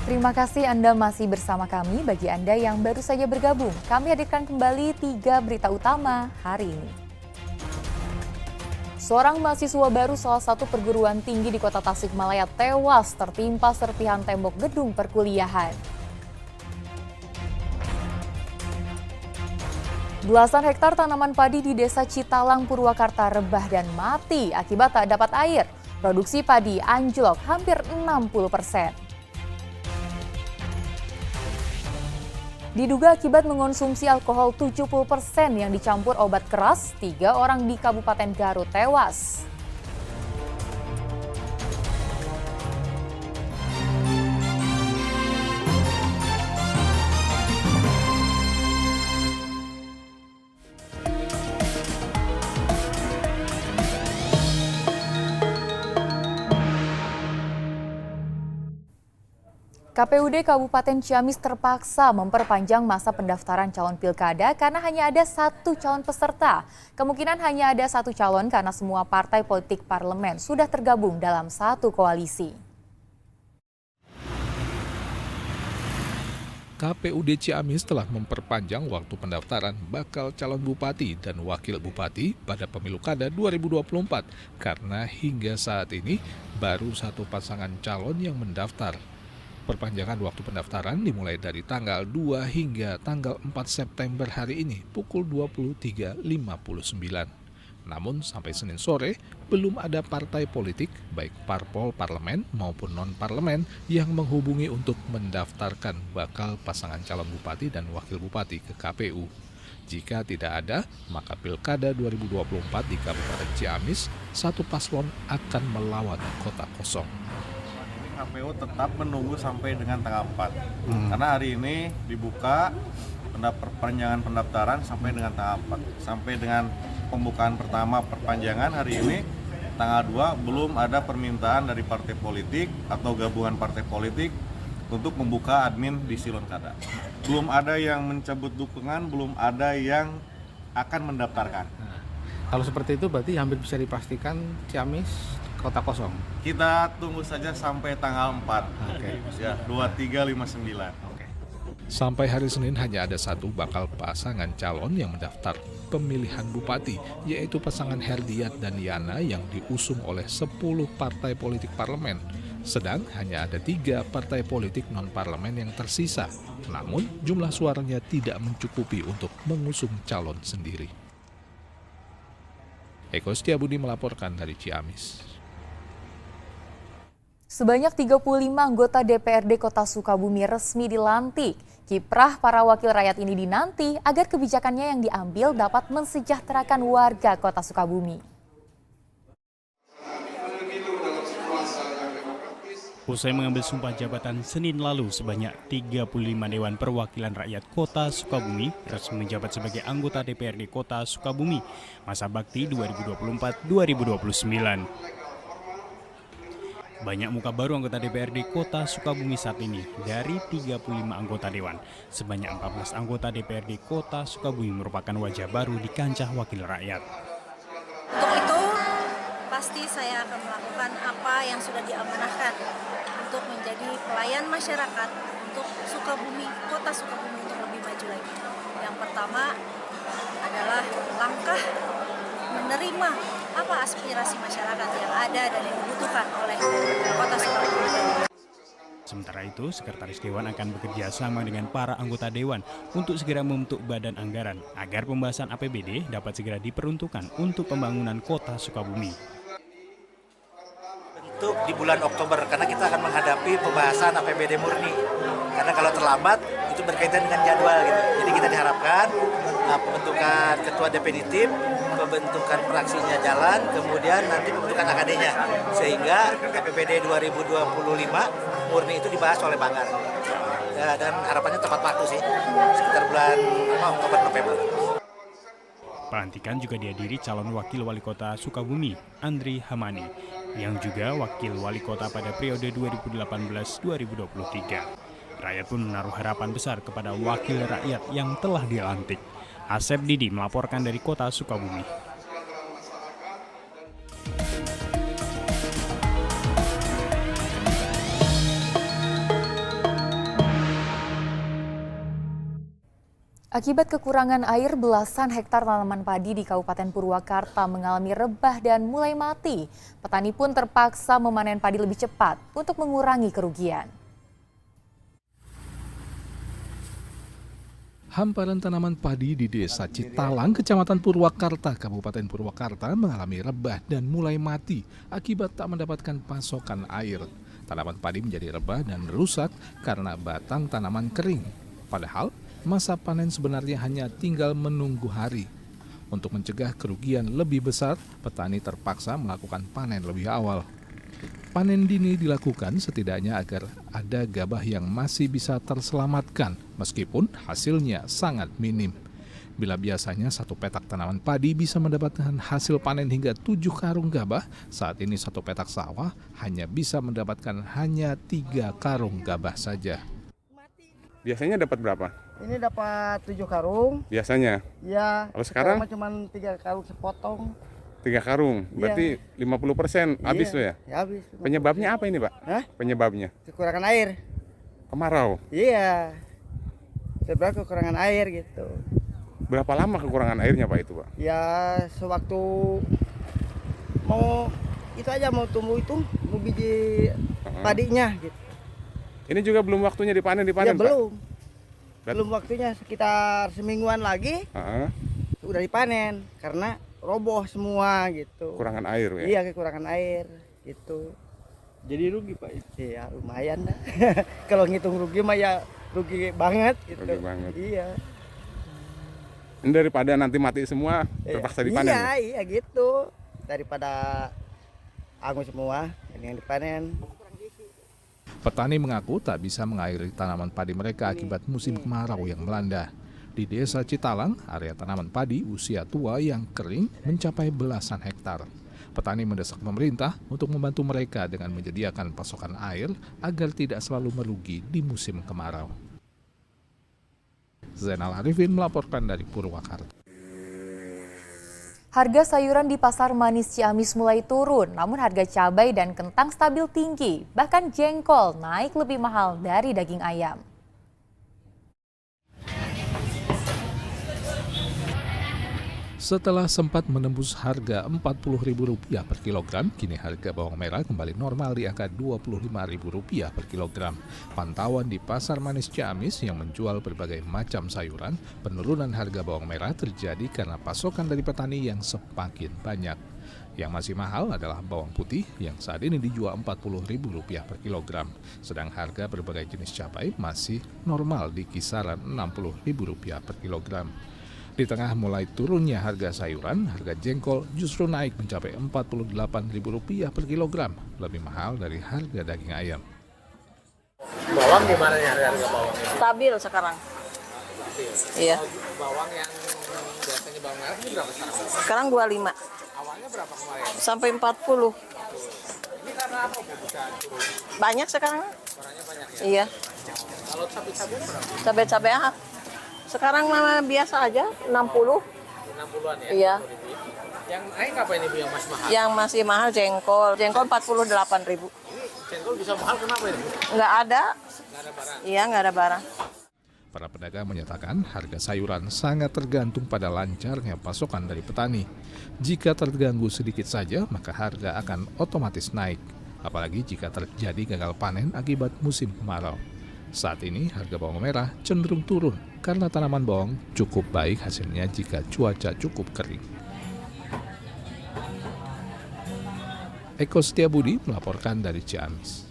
Terima kasih Anda masih bersama kami. Bagi Anda yang baru saja bergabung, kami hadirkan kembali 3 berita utama hari ini. Seorang mahasiswa baru salah satu perguruan tinggi di Kota Tasikmalaya tewas tertimpa serpihan tembok gedung perkuliahan. Belasan hektar tanaman padi di Desa Citalang, Purwakarta rebah dan mati akibat tak dapat air. Produksi padi anjlok hampir 60%. Diduga akibat mengonsumsi alkohol 70% yang dicampur obat keras, 3 orang di Kabupaten Garut tewas. KPUD Kabupaten Ciamis terpaksa memperpanjang masa pendaftaran calon pilkada karena hanya ada 1 calon peserta. Kemungkinan hanya ada 1 calon karena semua partai politik parlemen sudah tergabung dalam satu koalisi. KPUD Ciamis telah memperpanjang waktu pendaftaran bakal calon bupati dan wakil bupati pada pemilu kada 2024 karena hingga saat ini baru 1 pasangan calon yang mendaftar. Perpanjangan waktu pendaftaran dimulai dari tanggal 2 hingga tanggal 4 September hari ini pukul 23.59. Namun sampai Senin sore belum ada partai politik baik parpol parlemen maupun non-parlemen yang menghubungi untuk mendaftarkan bakal pasangan calon bupati dan wakil bupati ke KPU. Jika tidak ada, maka Pilkada 2024 di Kabupaten Ciamis, 1 paslon akan melawan kota kosong. KPU tetap menunggu sampai dengan tanggal 4 karena hari ini dibuka perpanjangan pendaftaran sampai dengan tanggal 4 sampai dengan pembukaan pertama perpanjangan hari ini tanggal 2 belum ada permintaan dari partai politik atau gabungan partai politik untuk membuka admin di Silon Kada. Belum ada yang mencabut dukungan, belum ada yang akan mendaftarkan. Kalau seperti itu berarti hampir bisa dipastikan Ciamis kota kosong. Kita tunggu saja sampai tanggal 4. Oke. Ya, 2359. Oke. Sampai hari Senin hanya ada 1 bakal pasangan calon yang mendaftar pemilihan bupati, yaitu pasangan Herdiat dan Yana yang diusung oleh 10 partai politik parlemen. Sedang hanya ada 3 partai politik non-parlemen yang tersisa. Namun jumlah suaranya tidak mencukupi untuk mengusung calon sendiri. Eko Setiabudi melaporkan dari Ciamis. Sebanyak 35 anggota DPRD Kota Sukabumi resmi dilantik. Kiprah para wakil rakyat ini dinanti agar kebijakannya yang diambil dapat mensejahterakan warga Kota Sukabumi. Usai mengambil sumpah jabatan Senin lalu, sebanyak 35 Dewan Perwakilan Rakyat Kota Sukabumi resmi menjabat sebagai anggota DPRD Kota Sukabumi masa bakti 2024-2029. Banyak muka baru anggota DPRD Kota Sukabumi saat ini. Dari 35 anggota Dewan, sebanyak 14 anggota DPRD Kota Sukabumi merupakan wajah baru di kancah wakil rakyat. Untuk itu, pasti saya akan melakukan apa yang sudah diamanahkan untuk menjadi pelayan masyarakat untuk Sukabumi, Kota Sukabumi untuk lebih maju lagi. Yang pertama adalah langkah menerima apa aspirasi masyarakat yang ada dan yang dibutuhkan oleh Kota Sukabumi. Sementara itu, Sekretaris Dewan akan bekerja sama dengan para anggota Dewan untuk segera membentuk badan anggaran agar pembahasan APBD dapat segera diperuntukkan untuk pembangunan Kota Sukabumi. Bentuk di bulan Oktober karena kita akan menghadapi pembahasan APBD murni. Karena kalau terlambat itu berkaitan dengan jadwal gitu. Jadi kita diharapkan pembentukan ketua definitif, pembentukan praksinya jalan, kemudian nanti pembentukan AKD-nya. Sehingga APBD 2025 murni itu dibahas oleh Banggar. Ya, dan harapannya tepat waktu sih, sekitar bulan Oktober-November. Pelantikan juga dihadiri calon wakil wali kota Sukabumi, Andri Hamani, yang juga wakil wali kota pada periode 2018-2023. Rakyat pun menaruh harapan besar kepada wakil rakyat yang telah dilantik. Asep Didi melaporkan dari Kota Sukabumi. Akibat kekurangan air, belasan hektar tanaman padi di Kabupaten Purwakarta mengalami rebah dan mulai mati. Petani pun terpaksa memanen padi lebih cepat untuk mengurangi kerugian. Hamparan tanaman padi di Desa Citalang, Kecamatan Purwakarta, Kabupaten Purwakarta mengalami rebah dan mulai mati akibat tak mendapatkan pasokan air. Tanaman padi menjadi rebah dan rusak karena batang tanaman kering. Padahal masa panen sebenarnya hanya tinggal menunggu hari. Untuk mencegah kerugian lebih besar, petani terpaksa melakukan panen lebih awal. Panen dini dilakukan setidaknya agar ada gabah yang masih bisa terselamatkan, meskipun hasilnya sangat minim. Bila biasanya satu petak tanaman padi bisa mendapatkan hasil panen hingga 7 karung gabah, saat ini satu petak sawah hanya bisa mendapatkan hanya 3 karung gabah saja. Biasanya dapat berapa? Ini dapat 7 karung. Biasanya? Ya. Kalau sekarang? Cuma 3 karung sepotong. 3 karung, berarti 50% habis tuh ya? Ya habis. Penyebabnya apa ini Pak? Hah? Penyebabnya? Kekurangan air. Kemarau? Iya. Sebab kekurangan air gitu. Berapa lama kekurangan airnya Pak itu Pak? Ya sewaktu mau itu aja mau tumbuh itu, mau biji padinya gitu. Ini juga belum waktunya dipanen Ya Pak? belum. Belum waktunya, sekitar semingguan lagi udah dipanen karena roboh semua gitu. Kekurangan air ya? Iya, kekurangan air gitu. Jadi rugi Pak? Iya lumayan dah. Kalau ngitung rugi mah ya rugi banget gitu. Rugi banget. Iya. Ini daripada nanti mati semua terpaksa dipanen? Iya, iya gitu. Daripada angus semua, ini yang dipanen. Petani mengaku tak bisa mengairi tanaman padi mereka akibat musim kemarau yang melanda. Di Desa Citalang, area tanaman padi usia tua yang kering mencapai belasan hektar. Petani mendesak pemerintah untuk membantu mereka dengan menyediakan pasokan air agar tidak selalu merugi di musim kemarau. Zainal Arifin melaporkan dari Purwakarta. Harga sayuran di Pasar Manis Ciamis mulai turun, namun harga cabai dan kentang stabil tinggi. Bahkan jengkol naik lebih mahal dari daging ayam. Setelah sempat menembus harga Rp40.000 per kilogram, kini harga bawang merah kembali normal di angka Rp25.000 per kilogram. Pantauan di Pasar Manis Ciamis yang menjual berbagai macam sayuran, penurunan harga bawang merah terjadi karena pasokan dari petani yang semakin banyak. Yang masih mahal adalah bawang putih yang saat ini dijual Rp40.000 per kilogram. Sedang harga berbagai jenis cabai masih normal di kisaran Rp60.000 per kilogram. Di tengah mulai turunnya harga sayuran, harga jengkol justru naik mencapai Rp48.000 per kilogram, lebih mahal dari harga daging ayam. Bawang gimana nih harga bawang? Stabil sekarang. Iya. Bawang yang biasanya bawang merah ini berapa sekarang? Sekarang 25. Awalnya berapa kemarin? Sampai 40. Ini karena apa Bu bisa turun? Banyak sekarang. Barangnya banyak ya? Iya. Kalau cabai-cabai berapa? Cabai-cabai sekarang mah biasa aja 60. 60-an ya? Iya. Yang naik apa ini Bu yang masih mahal? Yang masih mahal jengkol. Jengkol 48.000. Ini jengkol bisa mahal kenapa ini Bu? Nggak ada. Nggak ada barang? Iya, nggak ada barang. Para pedagang menyatakan harga sayuran sangat tergantung pada lancarnya pasokan dari petani. Jika terganggu sedikit saja, maka harga akan otomatis naik. Apalagi jika terjadi gagal panen akibat musim kemarau. Saat ini harga bawang merah cenderung turun karena tanaman bawang cukup baik hasilnya jika cuaca cukup kering. Eko Setiabudi melaporkan dari Ciamis.